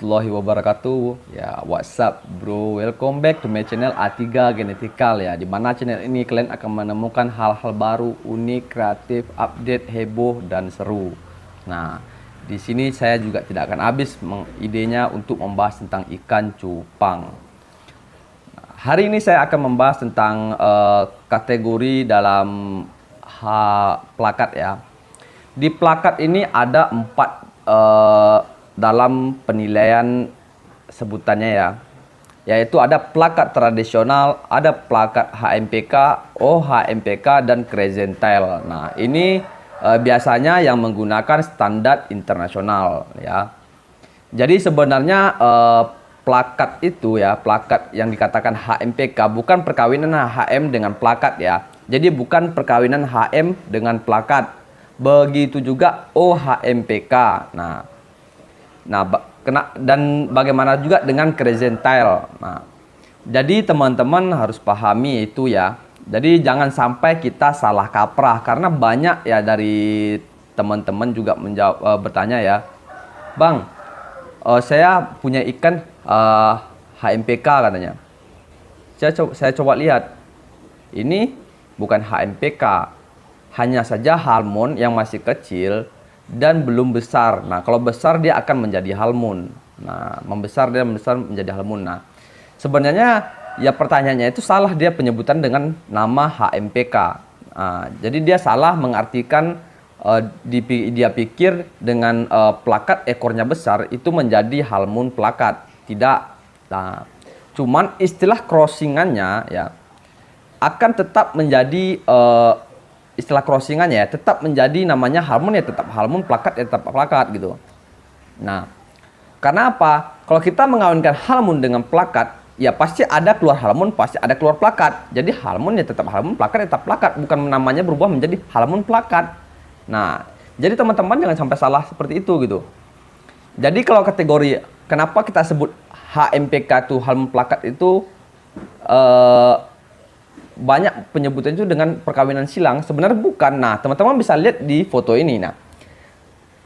warahmatullahi wabarakatuh. Ya, what's up bro? Welcome back to my channel A3 Genetical ya. Dimana channel ini kalian akan menemukan hal-hal baru, unik, kreatif, update, heboh dan seru. Nah, di sini saya juga tidak akan habis idenya untuk membahas tentang ikan cupang. Hari ini saya akan membahas tentang kategori dalam plakat ya. Di plakat ini ada 4 dalam penilaian sebutannya ya, yaitu ada plakat tradisional, ada plakat HMPK, OHMPK, dan Crescentile. Nah, ini biasanya yang menggunakan standar internasional ya. Jadi sebenarnya plakat itu ya, plakat yang dikatakan HMPK bukan perkawinan HM dengan plakat ya. Jadi bukan perkawinan HM dengan plakat. Begitu juga OHMPK. Dan bagaimana juga dengan Crescentile. Nah, jadi teman-teman harus pahami itu ya. Jadi jangan sampai kita salah kaprah, karena banyak ya dari teman-teman juga bertanya ya, Bang, saya punya ikan HMPK katanya. Saya coba lihat, ini bukan HMPK, hanya saja halmon yang masih kecil dan belum besar. Nah, kalau besar dia akan menjadi halmon. Nah, membesar dia menjadi halmon. Nah, sebenarnya ya pertanyaannya itu salah, dia penyebutan dengan nama HMPK. Nah, jadi dia salah mengartikan, dia pikir dengan plakat ekornya besar itu menjadi halmon plakat. Tidak. Nah, cuman istilah crossingannya ya akan tetap menjadi istilah crossingannya ya, tetap menjadi namanya halmon ya tetap halmon, plakat ya tetap plakat gitu. Nah, karena apa? Kalau kita mengawinkan halmon dengan plakat, ya pasti ada keluar halmon, pasti ada keluar plakat. Jadi halmon ya tetap halmon, plakat ya tetap plakat, bukan namanya berubah menjadi halmon plakat. Nah, jadi teman-teman jangan sampai salah seperti itu gitu. Jadi kalau kategori, kenapa kita sebut HMPK itu halmon plakat itu banyak penyebutan itu dengan perkawinan silang, sebenarnya bukan. Nah, teman-teman bisa lihat di foto ini. Nah,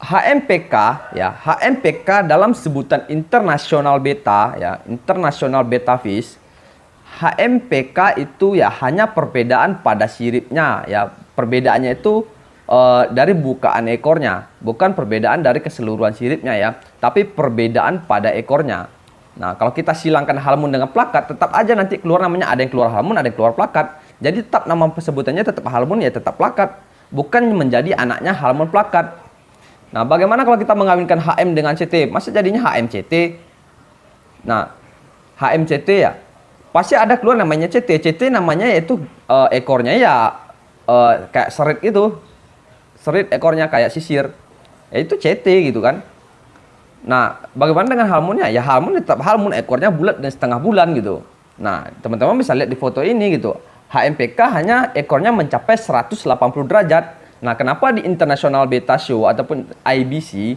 HMPK ya, HMPK dalam sebutan internasional beta ya, internasional beta fish. HMPK itu ya hanya perbedaan pada siripnya ya. Perbedaannya itu dari bukaan ekornya, bukan perbedaan dari keseluruhan siripnya ya, tapi perbedaan pada ekornya. Nah, kalau kita silangkan halmon dengan plakat, tetap aja nanti keluar namanya, ada yang keluar halmon, ada yang keluar plakat. Jadi tetap nama sebutannya tetap halmon ya tetap plakat, bukan menjadi anaknya halmon plakat. Nah, bagaimana kalau kita mengawinkan HM dengan CT? Masa jadinya HMCT? Nah, HMCT ya pasti ada keluar namanya CT. CT namanya yaitu ekornya ya kayak serit itu. Serit ekornya kayak sisir. Ya itu CT gitu kan. Nah, bagaimana dengan halmonnya? Ya halmon tetap halmon, ekornya bulat dan setengah bulan gitu. Nah, teman-teman bisa lihat di foto ini gitu. HMPK hanya ekornya mencapai 180 derajat. Nah, kenapa di International Beta Show ataupun IBC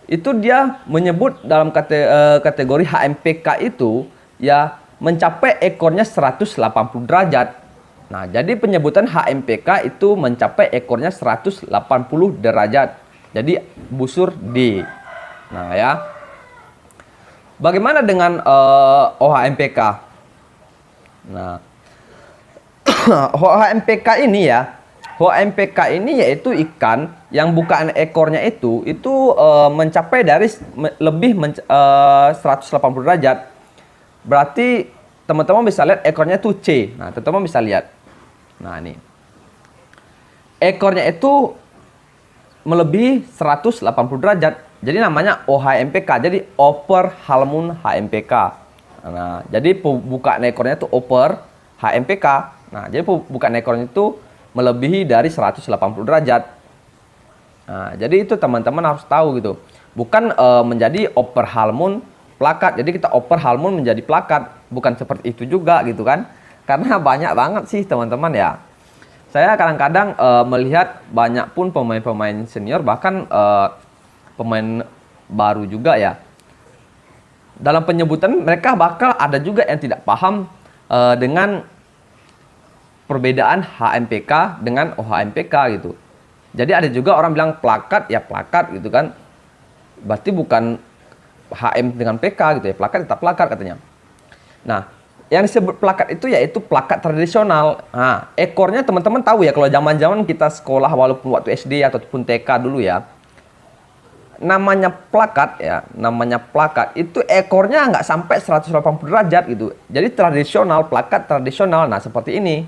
itu dia menyebut dalam kategori HMPK itu ya mencapai ekornya 180 derajat. Nah, jadi penyebutan HMPK itu mencapai ekornya 180 derajat. Jadi busur D. Nah ya, bagaimana dengan OHMPK? Nah, OHMPK ini ya, OHMPK ini yaitu ikan yang bukaan ekornya itu mencapai dari lebih 180 derajat. Berarti teman-teman bisa lihat ekornya itu C. Nah, teman-teman bisa lihat. Nah, ini ekornya itu melebihi 180 derajat. Jadi namanya OHMPK, jadi upper halmon HMPK. Nah, jadi bukaan ekornya itu upper HMPK. Nah, jadi bukaan ekornya itu melebihi dari 180 derajat. Nah, jadi itu teman-teman harus tahu gitu. Bukan menjadi upper halmon plakat. Jadi kita upper halmon menjadi plakat, bukan seperti itu juga gitu kan. Karena banyak banget sih teman-teman ya. Saya kadang-kadang melihat banyak pun pemain-pemain senior, bahkan pemain baru juga ya, dalam penyebutan mereka bakal ada juga yang tidak paham dengan perbedaan HMPK dengan OHMPK gitu. Jadi ada juga orang bilang plakat ya plakat gitu kan, berarti bukan HM dengan PK gitu ya, plakat tetap plakat katanya. Nah, yang disebut plakat itu yaitu plakat tradisional. Nah, ekornya teman-teman tahu ya, kalau zaman-zaman kita sekolah walaupun waktu SD ataupun TK dulu ya, namanya plakat itu ekornya nggak sampai 180 derajat gitu. Jadi tradisional, plakat tradisional. Nah, seperti ini.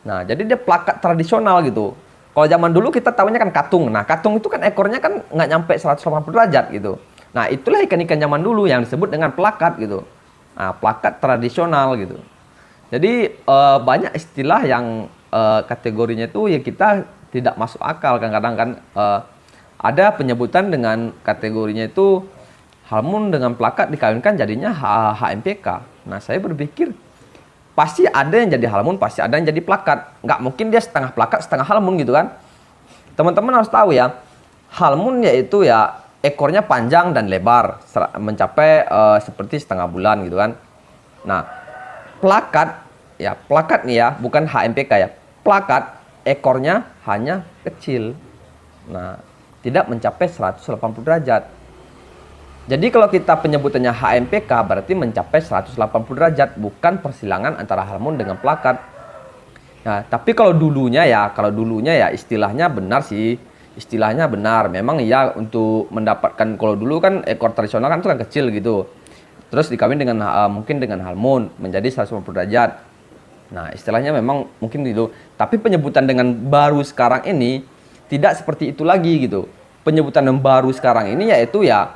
Nah, jadi dia plakat tradisional gitu. Kalau zaman dulu kita tahunya kan katung. Nah, katung itu kan ekornya kan nggak nyampe 180 derajat gitu. Nah, itulah ikan-ikan zaman dulu yang disebut dengan plakat gitu. Nah, plakat tradisional gitu. Jadi banyak istilah yang kategorinya itu ya kita tidak masuk akal. Kadang-kadang kan ada penyebutan dengan kategorinya itu halmun dengan plakat dikawinkan jadinya HMPK. Nah, saya berpikir pasti ada yang jadi halmun, pasti ada yang jadi plakat. Nggak mungkin dia setengah plakat, setengah halmun gitu kan. Teman-teman harus tahu ya, halmun yaitu ya ekornya panjang dan lebar, mencapai seperti setengah bulan gitu kan. Nah, plakat nih ya, bukan HMPK ya. Plakat ekornya hanya kecil. Nah, tidak mencapai 180 derajat. Jadi kalau kita penyebutannya HMPK berarti mencapai 180 derajat, bukan persilangan antara halmun dengan plakat. Nah, tapi kalau dulunya ya istilahnya benar sih. Istilahnya benar. Memang iya untuk mendapatkan, kalau dulu kan ekor tradisional kan itu kan kecil gitu. Terus dikawin dengan mungkin dengan halmun menjadi 180 derajat. Nah, istilahnya memang mungkin gitu. Tapi penyebutan dengan baru sekarang ini tidak seperti itu lagi gitu. Penyebutan yang baru sekarang ini yaitu ya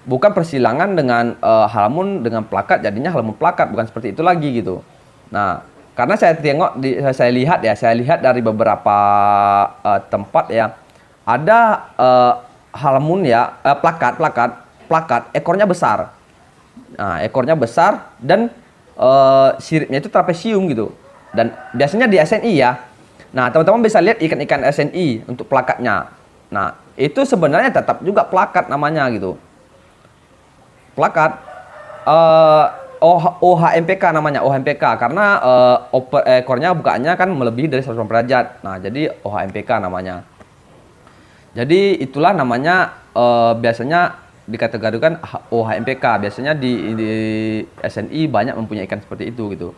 bukan persilangan dengan halmun dengan plakat jadinya halmun plakat, bukan seperti itu lagi gitu. Nah, karena saya saya lihat dari beberapa tempat ya, ada halmun ya plakat ekornya besar. Nah, ekornya besar dan siripnya itu trapesium gitu. Dan biasanya di SNI ya. Nah, teman-teman bisa lihat ikan-ikan SNI untuk plakatnya. Nah, itu sebenarnya tetap juga plakat namanya gitu. Plakat OHMPK namanya, OHMPK karena ekornya bukaannya kan melebihi dari 180 derajat. Nah, jadi OHMPK namanya. Jadi itulah namanya biasanya dikategorikan OHMPK. Biasanya di SNI banyak mempunyai ikan seperti itu gitu.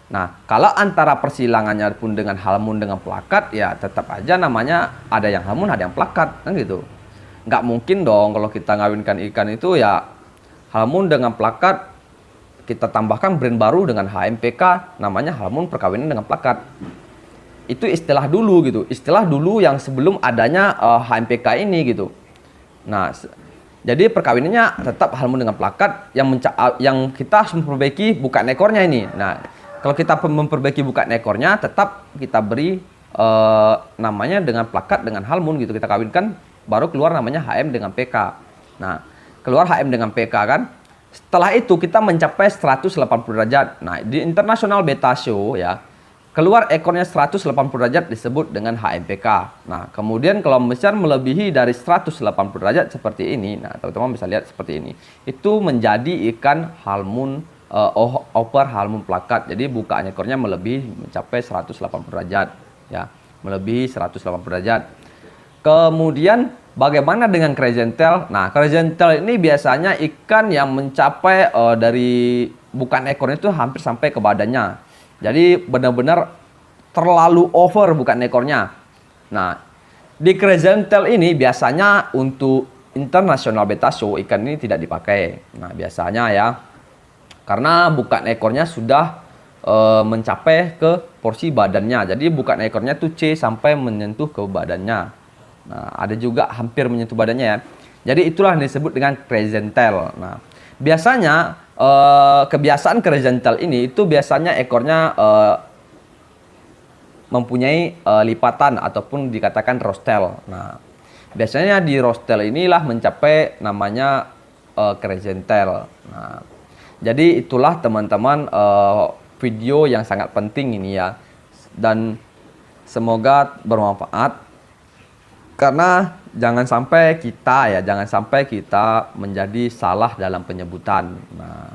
Nah, kalau antara persilangannya pun dengan halmun dengan plakat, ya tetap aja namanya ada yang halmun, ada yang plakat, kan gitu. Nggak mungkin dong kalau kita ngawinkan ikan itu ya halmun dengan plakat, kita tambahkan brand baru dengan HMPK, namanya halmun perkawinan dengan plakat. Itu istilah dulu gitu, istilah dulu yang sebelum adanya HMPK ini gitu. Nah, jadi perkawinannya tetap halmun dengan plakat, yang kita harus memperbaiki bukan ekornya ini. Nah, kalau kita memperbaiki bukan ekornya, tetap kita beri namanya dengan plakat dengan halmun gitu, kita kawinkan, baru keluar namanya HM dengan PK. Nah, keluar HM dengan PK kan. Setelah itu kita mencapai 180 derajat. Nah, di International Beta Show ya, keluar ekornya 180 derajat disebut dengan HMPK. Nah, kemudian kalau besar melebihi dari 180 derajat seperti ini, nah teman-teman bisa lihat seperti ini, itu menjadi ikan halmun oper halmun plakat. Jadi bukaan ekornya mencapai 180 derajat ya, melebihi 180 derajat. Kemudian bagaimana dengan krezentel? Nah, krezentel ini biasanya ikan yang mencapai dari bukaan ekornya itu hampir sampai ke badannya. Jadi benar-benar terlalu over bukaan ekornya. Nah, di krezentel ini biasanya untuk International Beta Show ikan ini tidak dipakai. Nah, biasanya ya, karena bukaan ekornya sudah mencapai ke porsi badannya. Jadi bukaan ekornya tuh C sampai menyentuh ke badannya. Nah, ada juga hampir menyentuh badannya ya. Jadi itulah yang disebut dengan krezentel. Nah, biasanya kebiasaan krezentel ini itu biasanya ekornya mempunyai lipatan ataupun dikatakan rostel. Nah, biasanya di rostel inilah mencapai namanya krezentel. Nah, jadi itulah teman-teman video yang sangat penting ini ya, dan semoga bermanfaat. Karena jangan sampai kita menjadi salah dalam penyebutan. Nah,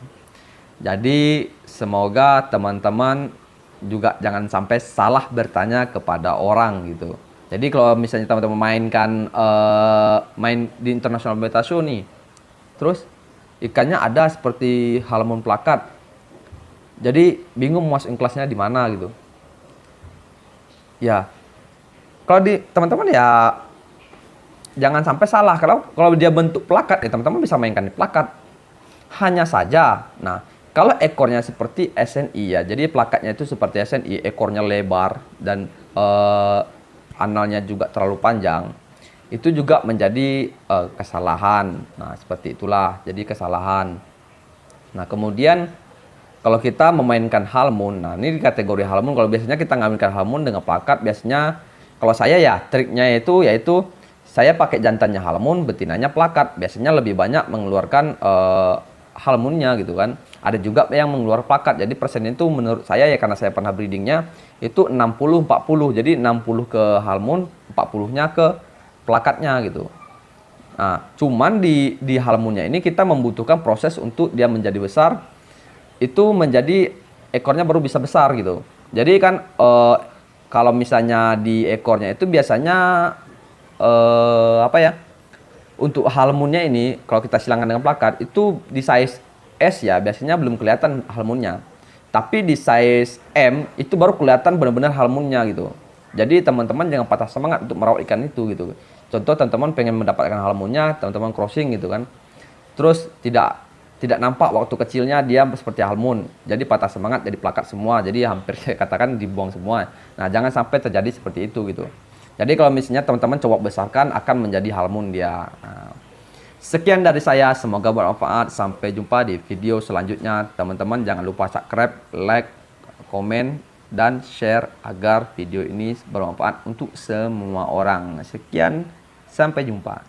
jadi semoga teman-teman juga jangan sampai salah bertanya kepada orang gitu. Jadi kalau misalnya teman-teman main di International Beta Show nih, Terus ikannya ada seperti halmon plakat. Jadi bingung mau masukin kelasnya di mana gitu. Ya, kalau di teman-teman ya jangan sampai salah. Kalau dia bentuk plakat ya teman-teman bisa mainkan di plakat. Hanya saja, nah kalau ekornya seperti SNI ya, jadi plakatnya itu seperti SNI, ekornya lebar dan analnya juga terlalu panjang. Itu juga menjadi kesalahan. Nah, seperti itulah. Jadi kesalahan. Nah, kemudian kalau kita memainkan halmon, nah ini di kategori halmon. Kalau biasanya kita ngambilkan halmon dengan plakat, biasanya kalau saya ya triknya yaitu saya pakai jantannya halmon, betinanya plakat. Biasanya lebih banyak mengeluarkan halmonnya gitu kan. Ada juga yang mengeluarkan plakat. Jadi persennya itu menurut saya ya, karena saya pernah breedingnya itu 60-40. Jadi 60 ke halmon, 40-nya ke plakatnya gitu. Nah, cuman di halmonnya ini kita membutuhkan proses untuk dia menjadi besar. Itu menjadi ekornya baru bisa besar gitu. Jadi kan kalau misalnya di ekornya itu biasanya apa ya? Untuk halmonnya ini kalau kita silangkan dengan plakat itu di size S ya biasanya belum kelihatan halmonnya. Tapi di size M itu baru kelihatan benar-benar halmonnya gitu. Jadi teman-teman jangan patah semangat untuk merawat ikan itu gitu. Contoh teman-teman pengen mendapatkan halmonnya, teman-teman crossing gitu kan. Terus tidak nampak waktu kecilnya dia seperti halmon. Jadi patah semangat jadi plakat semua. Jadi hampir saya katakan dibuang semua. Nah, jangan sampai terjadi seperti itu gitu. Jadi kalau misalnya teman-teman coba besarkan akan menjadi halmon dia. Nah, sekian dari saya, semoga bermanfaat. Sampai jumpa di video selanjutnya. Teman-teman jangan lupa subscribe, like, komen, dan share agar video ini bermanfaat untuk semua orang. Sekian, sampai jumpa.